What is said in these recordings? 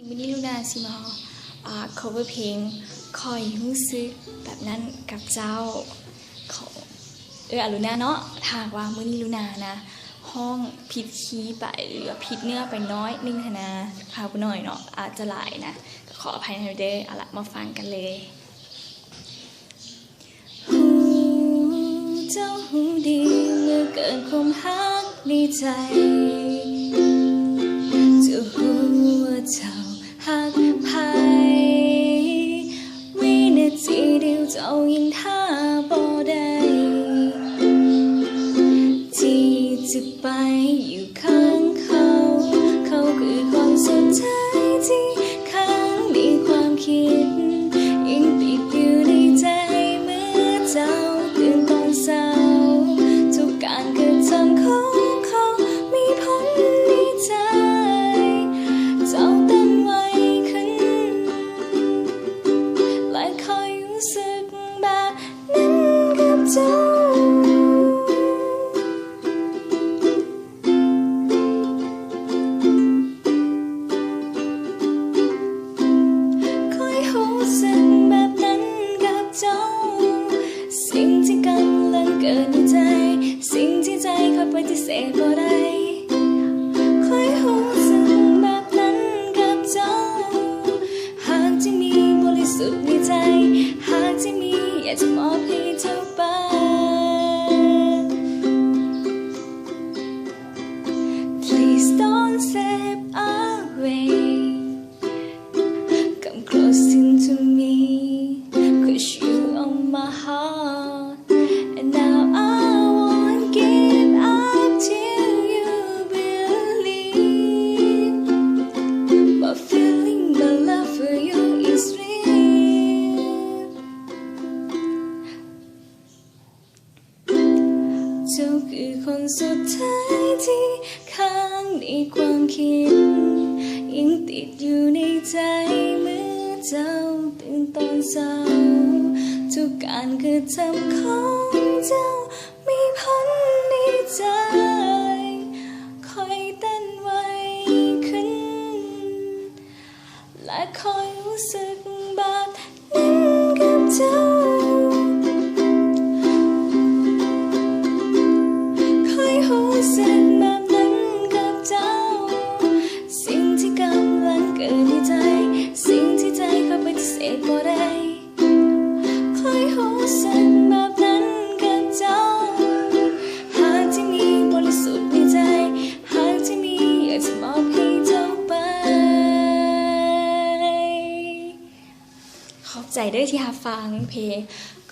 มินิลูนาซิมาcover เพลงคอยรู้สึกแบบนั้นกับเจ้าของอลูนาเนาะถ้าว่ามินิลูนานะห้องผิดคีย์ไปหรือผิดเนื้อไปน้อยนึงนะพาวหน่อยเนาะอาจจะหลายนะขออภัยในเด้อเอาละมาฟังกันเลยเจ้าหูดีเมื่อเกิดความฮักในใจจะหูว่าเจ้าฮักไผวินาทีเดียวเจ้ายิ่งท่าบ่ได้ที่จะไปอยู่ข้างเขาเขาคือคนสุดท้ายที่ค้างในความคิดยังติดอยู่ในใจเมื่อเจ้าตื่นตอนเช้าทุกการกระทำของเขามีผลในใจเจ้าเต้นไวขึ้นและคอยรู้สึกแบบนั้นกับเจ้าสิ่งที่กำลังเกิดในใจสิ่งที่ใจคอยปฏิเสธบ่ได้คอยรู้สึกแบบนั้นกับเจ้าหากที่มีบริสุทธิ์ในใจหากที่มีอยากจะมอบให้เจ้าไป Please don't step away Come close into me Cause you are my heart And now I won't give up till you believe My feeling, my love for you is real เจ้าคือคนสุดท้ายที่ค้างในความคิดยังติดอยู่ในใจเมื่อเจ้าตื่นตอนเช้าทุกการกระทำของเจ้ามีผลในใจคอยเต้นไวขึ้นและคอยรู้สึกแบบนั้นกับเจ้าคอยรู้สึกแบบนั้นกับเจ้าสิ่งที่กำลังเกิดในใจสิ่งที่ใจเขาปฏิเสธบ่ได้คอยรู้สึกแบบนั้นกับเจ้าหากที่มีบริสุทธิ์ในใจหากที่มีอยากจะมอบให้เจ้าไปขอบใจด้วยที่ฟังเพลง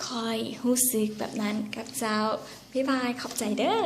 คอยรู้สึกแบบนั้นกับเจ้าบ๊ายบายขอบใจเด้อ